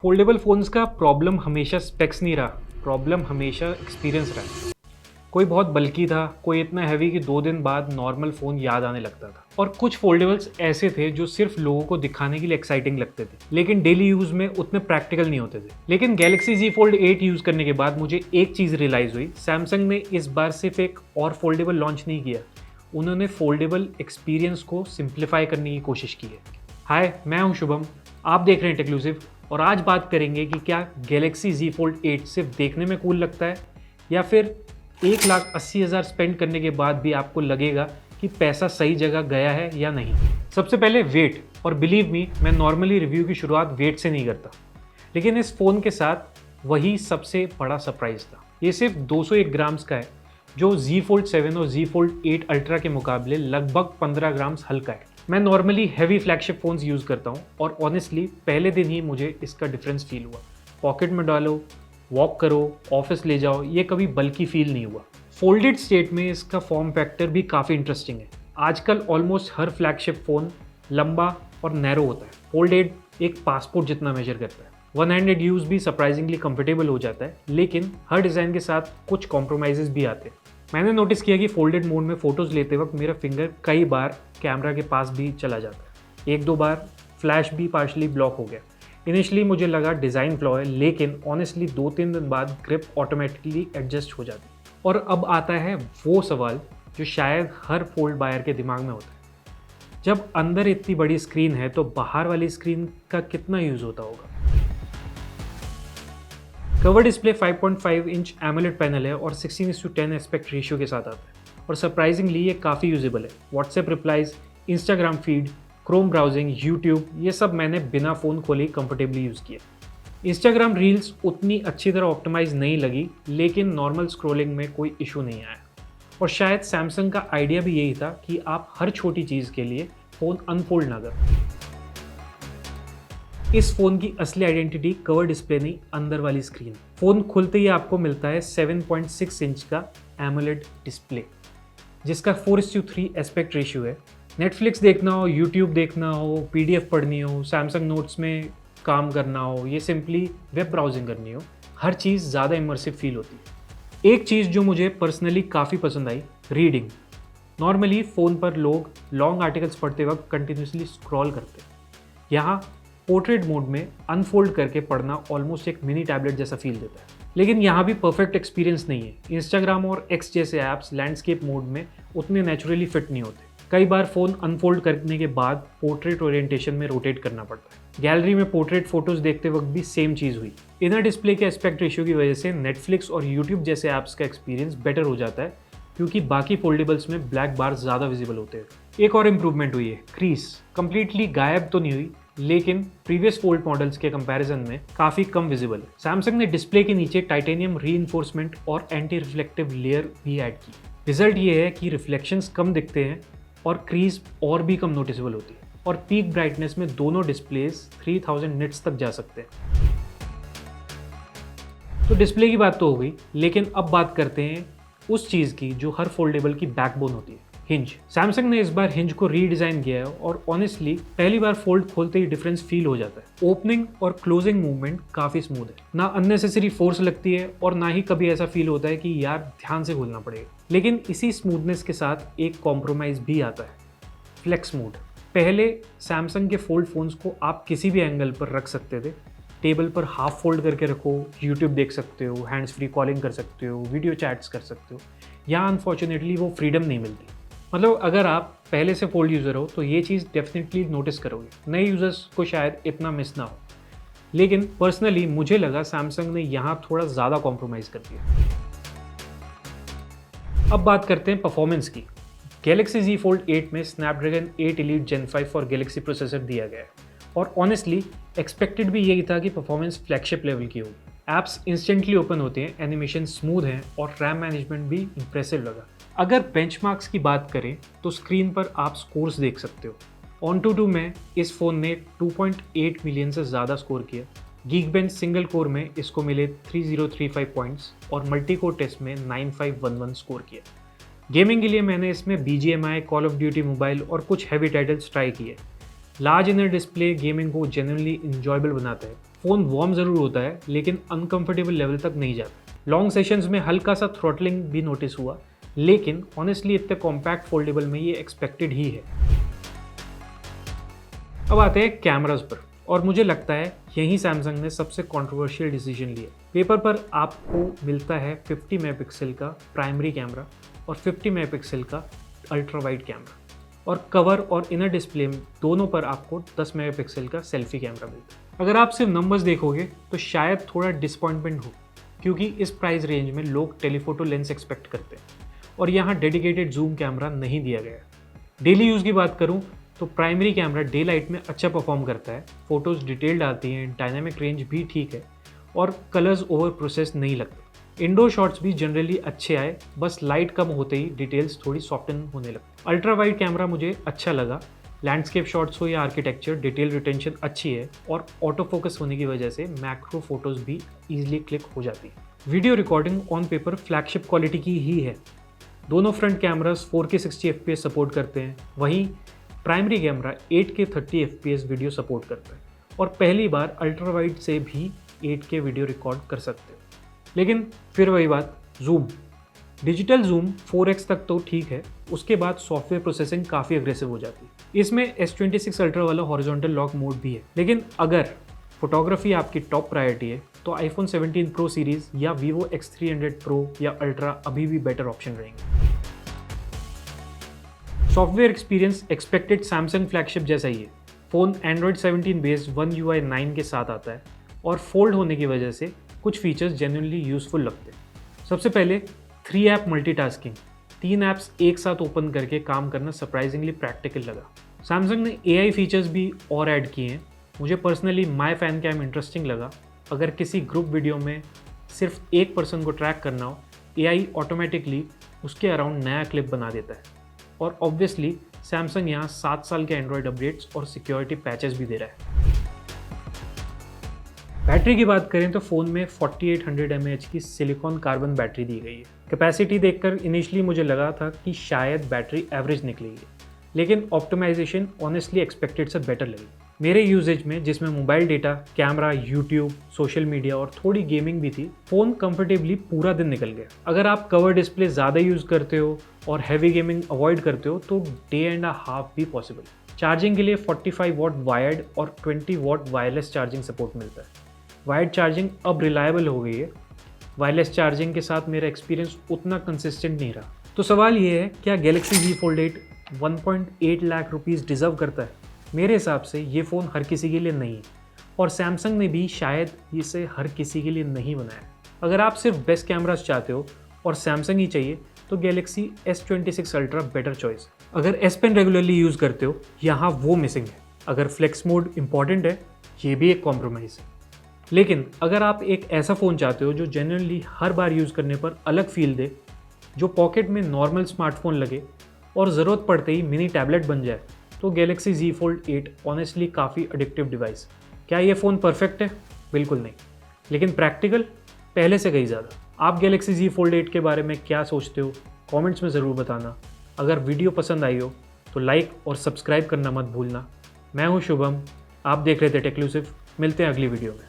Foldable phones का problem हमेशा specs नहीं रहा, प्रॉब्लम हमेशा एक्सपीरियंस रहा। कोई बहुत बल्की था, कोई इतना हैवी कि 2 दिन बाद नॉर्मल फ़ोन याद आने लगता था। और कुछ फोल्डेबल्स ऐसे थे जो सिर्फ लोगों को दिखाने के लिए एक्साइटिंग लगते थे, लेकिन डेली यूज़ में उतने प्रैक्टिकल नहीं होते थे। लेकिन गैलेक्सी Z Fold 8 यूज़ करने के बाद मुझे एक चीज़ रियलाइज़ हुई, सैमसंग ने इस बार सिर्फ एक और फोल्डेबल लॉन्च नहीं किया, उन्होंने फोल्डेबल एक्सपीरियंस को सिंप्लीफाई करने की कोशिश की है। हाय, मैं हूं शुभम, आप देख रहे हैं टेक्लूसिव और आज बात करेंगे कि क्या गैलेक्सी Z Fold 8 सिर्फ देखने में कूल लगता है या फिर 1,80,000 स्पेंड करने के बाद भी आपको लगेगा कि पैसा सही जगह गया है या नहीं। सबसे पहले वेट, और बिलीव मी मैं नॉर्मली रिव्यू की शुरुआत वेट से नहीं करता, लेकिन इस फ़ोन के साथ वही सबसे बड़ा सरप्राइज था। ये सिर्फ 201 ग्राम्स का है, जो Z Fold 7 और Z Fold 8 अल्ट्रा के मुकाबले लगभग 15 ग्राम्स हल्का है। मैं normally heavy flagship phones use करता हूँ और ऑनेस्टली पहले दिन ही मुझे इसका डिफरेंस फील हुआ। पॉकेट में डालो, वॉक करो, ऑफिस ले जाओ, ये कभी बल्कि फील नहीं हुआ। फोल्डेड स्टेट में इसका फॉर्म फैक्टर भी काफ़ी इंटरेस्टिंग है। आजकल ऑलमोस्ट हर फ्लैगशिप फ़ोन लंबा और नैरो होता है। फोल्डेड एक पासपोर्ट जितना मेजर करता है। वन हैंडेड यूज़ भी सरप्राइजिंगली कंफर्टेबल हो जाता है, लेकिन हर डिज़ाइन के साथ कुछ कॉम्प्रोमाइज़ भी आते हैं। मैंने नोटिस किया कि फोल्डेड मोड में फ़ोटोज़ लेते वक्त मेरा फिंगर कई बार कैमरा के पास भी चला जाता है। 1-2 बार फ्लैश भी पार्शली ब्लॉक हो गया। इनिशियली मुझे लगा डिज़ाइन फ्लॉ है, लेकिन ऑनेस्टली 2-3 दिन बाद ग्रिप ऑटोमेटिकली एडजस्ट हो जाती है। और अब आता है वो सवाल जो शायद हर फोल्ड बायर के दिमाग में होता है, जब अंदर इतनी बड़ी स्क्रीन है तो बाहर वाली स्क्रीन का कितना यूज़ होता होगा। Cover display 5.5 inch AMOLED panel है और 16:10 एस्पेक्ट रेशियो के साथ आता है, और सरप्राइजिंगली ये काफ़ी यूजेबल है। WhatsApp replies, Instagram feed, Chrome browsing, YouTube, ये सब मैंने बिना फ़ोन खोले कंफर्टेबली यूज़ किया। इंस्टाग्राम रील्स उतनी अच्छी तरह ऑप्टिमाइज नहीं लगी, लेकिन नॉर्मल स्क्रॉलिंग में कोई इशू नहीं आया। और शायद सैमसंग का आइडिया भी यही था कि आप हर छोटी चीज़ के लिए फ़ोन अनफोल्ड ना करें। इस फ़ोन की असली आइडेंटिटी कवर डिस्प्ले नहीं, अंदर वाली स्क्रीन। फ़ोन खुलते ही आपको मिलता है 7.6 इंच का एमोलेड डिस्प्ले, जिसका 4:3 एस्पेक्ट रेशियो है। नेटफ्लिक्स देखना हो, यूट्यूब देखना हो, PDF पढ़नी हो, सैमसंग नोट्स में काम करना हो, ये सिंपली वेब ब्राउजिंग करनी हो, हर चीज़ ज़्यादा इमर्सिव फील होती है। एक चीज़ जो मुझे पर्सनली काफ़ी पसंद आई, रीडिंग। नॉर्मली फ़ोन पर लोग लॉन्ग आर्टिकल्स पढ़ते वक्त कंटिन्यूसली स्क्रॉल करते हैं। यहाँ पोर्ट्रेट मोड में अनफोल्ड करके पढ़ना ऑलमोस्ट एक मिनी टैबलेट जैसा फील देता है। लेकिन यहाँ भी परफेक्ट एक्सपीरियंस नहीं है। इंस्टाग्राम और एक्स जैसे ऐप्स लैंडस्केप मोड में उतने नेचुरली फिट नहीं होते। कई बार फ़ोन अनफोल्ड करने के बाद पोर्ट्रेट ओरिएंटेशन में रोटेट करना पड़ता है। गैलरी में पोर्ट्रेट फोटोज़ देखते वक्त भी सेम चीज़ हुई। इनर डिस्प्ले के एस्पेक्ट रेशियो की वजह से नेटफ्लिक्स और यूट्यूब जैसे ऐप्स का एक्सपीरियंस बेटर हो जाता है, क्योंकि बाकी फोल्डेबल्स में ब्लैक बार ज़्यादा विजिबल होते हैं। एक और इम्प्रूवमेंट हुई है, क्रीज कंप्लीटली गायब तो नहीं हुई, लेकिन प्रीवियस फोल्ड मॉडल्स के कंपैरिजन में काफ़ी कम विजिबल है। सैमसंग ने डिस्प्ले के नीचे टाइटेनियम रीइंफोर्समेंट और एंटी रिफ्लेक्टिव लेयर भी ऐड की। रिजल्ट ये है कि रिफ्लेक्शंस कम दिखते हैं और क्रीज और भी कम नोटिसेबल होती है, और पीक ब्राइटनेस में दोनों डिस्प्लेस 3000 निट्स तक जा सकते हैं। तो डिस्प्ले की बात तो हो गई, लेकिन अब बात करते हैं उस चीज़ की जो हर फोल्डेबल की बैकबोन होती है, हिंज। सैमसंग ने इस बार हिंज को रीडिज़ाइन किया है और ऑनेस्टली पहली बार फोल्ड खोलते ही डिफरेंस फील हो जाता है। ओपनिंग और क्लोजिंग मूवमेंट काफ़ी स्मूथ है, ना अननेसेसरी फोर्स लगती है और ना ही कभी ऐसा फील होता है कि यार ध्यान से खोलना पड़ेगा। लेकिन इसी स्मूथनेस के साथ एक कॉम्प्रोमाइज़ भी आता है, फ्लेक्स मोड। पहले सैमसंग के फोल्ड फ़ोन्स को आप किसी भी एंगल पर रख सकते थे। टेबल पर हाफ फोल्ड करके रखो, यूट्यूब देख सकते हो, हैंड्स फ्री कॉलिंग कर सकते हो, वीडियो चैट्स कर सकते हो। यहाँ अनफॉर्चुनेटली वो फ्रीडम नहीं मिलती। मतलब अगर आप पहले से फोल्ड यूज़र हो तो ये चीज़ डेफिनेटली नोटिस करोगे, नए यूज़र्स को शायद इतना मिस ना हो। लेकिन पर्सनली मुझे लगा सैमसंग ने यहाँ थोड़ा ज़्यादा कॉम्प्रोमाइज़ कर दिया। अब बात करते हैं परफॉर्मेंस की। गैलेक्सी Z Fold 8 में स्नैपड्रैगन 8 Elite Gen 5 और गैलेक्सी प्रोसेसर दिया गया है, और ऑनेस्टली एक्सपेक्टेड भी यही था कि परफॉर्मेंस फ्लैगशिप लेवल की होगी। ऐप्स इंस्टेंटली ओपन होते हैं, एनिमेशन स्मूथ हैं और रैम मैनेजमेंट भी इंप्रेसिव लगा। अगर बेंचमार्क्स की बात करें तो स्क्रीन पर आप स्कोर्स देख सकते हो। OnTo2 में इस फ़ोन ने 2.8 मिलियन से ज़्यादा स्कोर किया। गीकबेंच सिंगल कोर में इसको मिले 3035 पॉइंट्स और मल्टी कोर टेस्ट में 9511 स्कोर किया। गेमिंग के लिए मैंने इसमें BGMI, call of duty mobile और कुछ हैवी टाइटल्स ट्राई किए। लार्ज इनर डिस्प्ले गेमिंग को जेन्युइनली इंजॉयबल बनाता है। फ़ोन वार्म ज़रूर होता है लेकिन अनकंफर्टेबल लेवल तक नहीं जाता। लॉन्ग सेशंस में हल्का सा थ्रॉटलिंग भी नोटिस हुआ, लेकिन ऑनेस्टली इतने कॉम्पैक्ट फोल्डेबल में ये एक्सपेक्टेड ही है। अब आते हैं कैमरास पर, और मुझे लगता है यही सैमसंग ने सबसे कंट्रोवर्शियल डिसीजन लिया। पेपर पर आपको मिलता है 50 मेगापिक्सल का प्राइमरी कैमरा और 50 मेगापिक्सल का अल्ट्रा वाइड कैमरा, और कवर और इनर डिस्प्ले दोनों पर आपको 10 मेगापिक्सल का सेल्फी कैमरा मिलता है। अगर आप सिर्फ नंबर्स देखोगे तो शायद थोड़ा डिसअपॉइंटमेंट हो, क्योंकि इस प्राइस रेंज में लोग टेलीफोटो लेंस एक्सपेक्ट करते हैं और यहाँ डेडिकेटेड जूम कैमरा नहीं दिया गया। डेली यूज़ की बात करूँ तो प्राइमरी कैमरा डे लाइट में अच्छा परफॉर्म करता है, फोटोज़ डिटेल्ड आती हैं, डायनामिक रेंज भी ठीक है और कलर्स ओवर प्रोसेस नहीं लगते। इंडोर शॉट्स भी जनरली अच्छे आए, बस लाइट कम होते ही डिटेल्स थोड़ी सॉफ्टन होने लगती। अल्ट्रा वाइड कैमरा मुझे अच्छा लगा, लैंडस्केप शॉट्स हो या आर्किटेक्चर, डिटेल रिटेंशन अच्छी है और ऑटो फोकस होने की वजह से मैक्रो फोटोज़ भी ईजिली क्लिक हो जाती है। Video recording on paper flagship quality की ही है। दोनों front cameras 4K 60 FPS support करते हैं, वहीं primary camera 8K 30 FPS video support करता है और पहली बार अल्ट्रा वाइड से भी 8K वीडियो रिकॉर्ड कर सकते हो। लेकिन फिर वही बात, जूम, डिजिटल जूम 4x तक तो ठीक है, उसके बाद सॉफ्टवेयर प्रोसेसिंग काफ़ी अग्रेसिव हो जाती है। इसमें S26 अल्ट्रा वाला हॉरिजॉन्टल लॉक मोड भी है। लेकिन अगर फोटोग्राफी आपकी टॉप प्रायोरिटी है तो आईफोन 17 प्रो सीरीज़ या Vivo X300 Pro या अल्ट्रा अभी भी बेटर ऑप्शन रहेंगे। Software experience expected Samsung flagship जैसा ही है। Phone Android 17 based One UI 9 के साथ आता है और फोल्ड होने की वजह से कुछ फीचर्स जेन्युइनली यूज़फुल लगते हैं। सबसे पहले 3 ऐप मल्टीटास्किंग, 3 ऐप्स एक साथ ओपन करके काम करना सरप्राइजिंगली प्रैक्टिकल लगा। सैमसंग ने AI फीचर्स भी और ऐड किए हैं। मुझे personally my fan cam interesting लगा। अगर किसी ग्रुप वीडियो में सिर्फ एक पर्सन को ट्रैक करना हो, AI ऑटोमेटिकली उसके अराउंड नया क्लिप बना देता है। और ऑब्वियसली सैमसंग यहाँ 7 साल के एंड्रॉयड अपडेट्स और सिक्योरिटी पैचेस भी दे रहा है। बैटरी की बात करें तो फ़ोन में 4800 mAh की सिलिकॉन कार्बन बैटरी दी गई है। कैपेसिटी देखकर इनिशियली मुझे लगा था कि शायद बैटरी एवरेज निकलेगी, लेकिन ऑप्टिमाइजेशन ऑनेस्टली एक्सपेक्टेड से बेटर लगी। मेरे यूजेज में, जिसमें mobile data, camera, YouTube, social media और थोड़ी गेमिंग भी थी, फ़ोन कंफर्टेबली पूरा दिन निकल गया। अगर आप कवर डिस्प्ले ज़्यादा यूज़ करते हो और हैवी गेमिंग अवॉइड करते हो तो डे एंड अ हाफ भी पॉसिबल। चार्जिंग के लिए 45 वॉट वायर्ड और 20 वॉट वायरलेस चार्जिंग सपोर्ट मिलता है। वायर्ड चार्जिंग अब रिलायबल हो गई है, वायरलेस चार्जिंग के साथ मेरा एक्सपीरियंस उतना कंसिस्टेंट नहीं रहा। तो सवाल ये है, क्या Galaxy Z Fold 8 1.8 lakh rupees deserve करता है? मेरे हिसाब से ये फ़ोन हर किसी के लिए नहीं है और सैमसंग ने भी शायद इसे हर किसी के लिए नहीं बनाया। अगर आप सिर्फ बेस्ट कैमरास चाहते हो और सैमसंग ही चाहिए तो Galaxy S26 ultra better choice. अगर S Pen रेगुलरली यूज़ करते हो, यहाँ वो मिसिंग है। अगर फ्लेक्स मोड इंपॉर्टेंट है, ये भी एक कॉम्प्रोमाइज़ है। लेकिन अगर आप एक ऐसा फ़ोन चाहते हो जो जेन्युइनली हर बार यूज़ करने पर अलग फील दे, जो पॉकेट में नॉर्मल स्मार्टफोन लगे और ज़रूरत पड़ते ही मिनी टैबलेट बन जाए, तो गैलेक्सी Z Fold 8 ऑनेस्टली काफ़ी एडिक्टिव डिवाइस। क्या ये फ़ोन परफेक्ट है? बिल्कुल नहीं, लेकिन प्रैक्टिकल पहले से कहीं ज़्यादा। आप गैलेक्सी Z Fold 8 के बारे में क्या सोचते हो, कमेंट्स में ज़रूर बताना। अगर वीडियो पसंद आई हो तो लाइक और सब्सक्राइब करना मत भूलना। मैं हूँ शुभम, आप देख रहे थे टेक्लूसिव। मिलते हैं अगली वीडियो में।